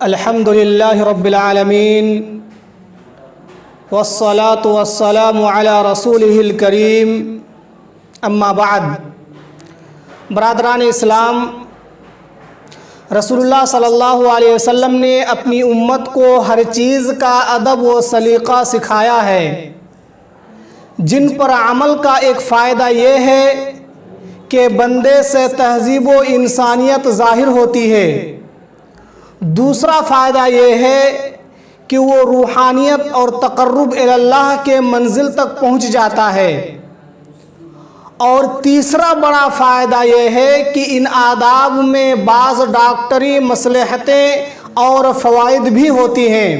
الحمدللہ رب العالمین والصلاة والسلام علی رسولہ الکریم اما بعد۔ برادران اسلام، رسول اللہ صلی اللہ علیہ وسلم نے اپنی امت کو ہر چیز کا ادب و سلیقہ سکھایا ہے، جن پر عمل کا ایک فائدہ یہ ہے کہ بندے سے تہذیب و انسانیت ظاہر ہوتی ہے۔ دوسرا فائدہ یہ ہے کہ وہ روحانیت اور تقرب اللہ کے منزل تک پہنچ جاتا ہے۔ اور تیسرا بڑا فائدہ یہ ہے کہ ان آداب میں بعض ڈاکٹری مصلحتیں اور فوائد بھی ہوتی ہیں۔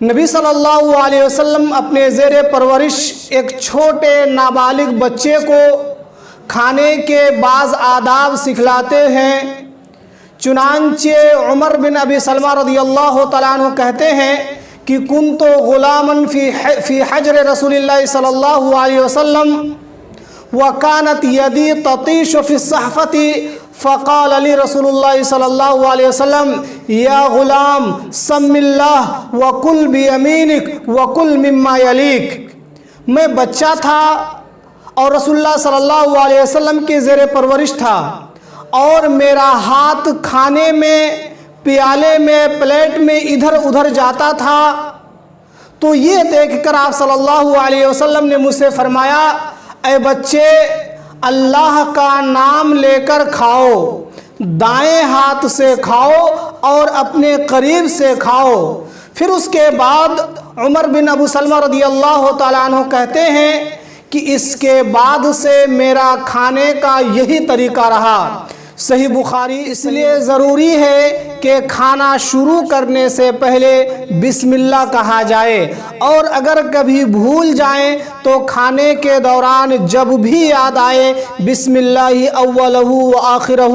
نبی صلی اللہ علیہ وسلم اپنے زیر پرورش ایک چھوٹے نابالغ بچے کو کھانے کے بعض آداب سکھلاتے ہیں۔ چنانچہ عمر بن ابی سلمہ رضی اللہ تعالیٰ عنہ کہتے ہیں کہ کنت غلاما فی حجر رسول اللہ صلی اللہ علیہ وسلم وکانت یدی تطیش فی الصحفة فقال لی رسول اللہ صلی اللہ علیہ وسلم یا غلام سم اللہ وکل بیمینک وکل مما یلیک۔ میں بچہ تھا اور رسول اللہ صلی اللہ علیہ وسلم کی زیر پرورش تھا، اور میرا ہاتھ کھانے میں، پیالے میں، پلیٹ میں ادھر ادھر جاتا تھا۔ تو یہ دیکھ کر آپ صلی اللہ علیہ وسلم نے مجھ سے فرمایا، اے بچے، اللہ کا نام لے کر کھاؤ، دائیں ہاتھ سے کھاؤ اور اپنے قریب سے کھاؤ۔ پھر اس کے بعد عمر بن ابو سلمہ رضی اللہ تعالیٰ عنہ کہتے ہیں کہ اس کے بعد سے میرا کھانے کا یہی طریقہ رہا۔ صحیح بخاری۔ اس لیے ضروری ہے کہ کھانا شروع کرنے سے پہلے بسم اللہ کہا جائے، اور اگر کبھی بھول جائیں تو کھانے کے دوران جب بھی یاد آئے بسم اللہ اولہ و آخرہ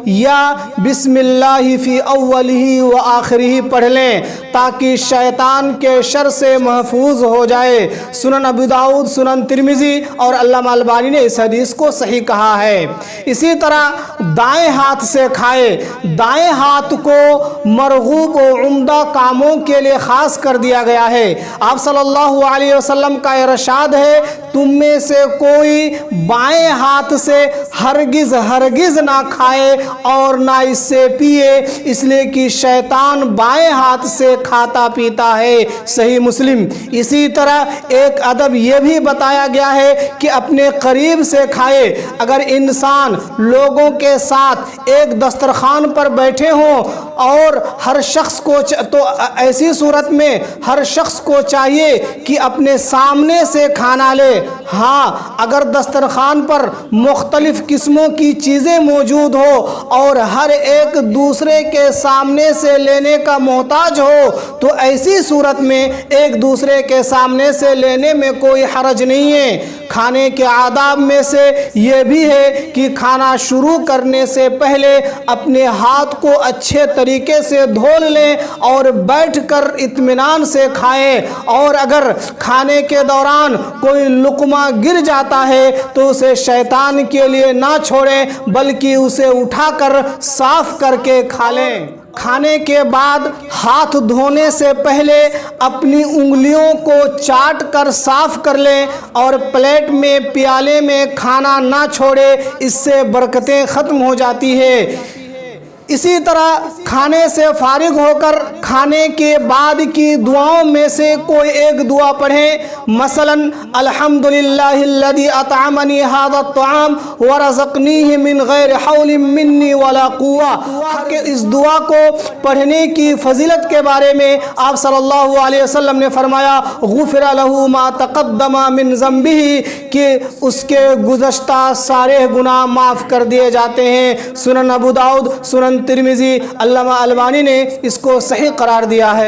یا بسم اللہ فی اولہ و آخرہ پڑھ لیں، تاکہ شیطان کے شر سے محفوظ ہو جائے۔ سنن ابو داؤد، سنن ترمذی اور علامہ البانی نے اس حدیث کو صحیح کہا ہے۔ اسی طرح دائیں ہاتھ سے کھائے۔ دائیں ہاتھ کو مرغوب و عمدہ کاموں کے لیے خاص کر دیا گیا ہے۔ آپ صلی اللہ علیہ وسلم کا ارشاد ہے، تم میں سے کوئی بائیں ہاتھ سے ہرگز نہ کھائے اور نہ اس سے پیے، اس لیے کہ شیطان بائیں ہاتھ سے کھاتا پیتا ہے۔ صحیح مسلم۔ اسی طرح ایک ادب یہ بھی بتایا گیا ہے کہ اپنے قریب سے کھائے۔ اگر انسان لوگوں کے ساتھ ایک دسترخوان پر بیٹھے ہوں اور ہر شخص کو تو ایسی صورت میں ہر شخص کو چاہیے کہ اپنے سامنے سے کھانا لے۔ ہاں، اگر دسترخوان پر مختلف قسموں کی چیزیں موجود ہو اور ہر ایک دوسرے کے سامنے سے لینے کا محتاج ہو تو ایسی صورت میں ایک دوسرے کے سامنے سے لینے میں کوئی حرج نہیں ہے۔ کھانے کے آداب میں سے یہ بھی ہے کہ کھانا شروع کرنے سے پہلے اپنے ہاتھ کو اچھے طریقے سے دھو لیں اور بیٹھ کر اطمینان سے کھائیں، اور اگر کھانے کے دوران کوئی لقمہ گر جاتا ہے تو اسے شیطان کے لیے نہ چھوڑیں بلکہ اسے اٹھا کر صاف کر کے کھا لیں۔ کھانے کے بعد ہاتھ دھونے سے پہلے اپنی انگلیوں کو چاٹ کر صاف کر لیں اور پلیٹ میں، پیالے میں کھانا نہ چھوڑے، اس سے برکتیں ختم ہو جاتی ہے۔ اسی طرح کھانے سے فارغ ہو کر کھانے کے بعد کی دعاؤں میں سے کوئی ایک دعا پڑھیں، مثلا الحمدللہ الذی اطعمنی ھذا الطعام ورزقنیہ من غیر حول منی ولا قوہ۔ اس دعا کو پڑھنے کی فضیلت کے بارے میں آپ صلی اللہ علیہ وسلم نے فرمایا، غفر لہ ما تقدم من ذنبہ، کہ اس کے گزشتہ سارے گناہ معاف کر دیے جاتے ہیں۔ سنن ابو داؤد، سنن ترمذی، علامہ البانی نے اس کو صحیح قرار دیا ہے۔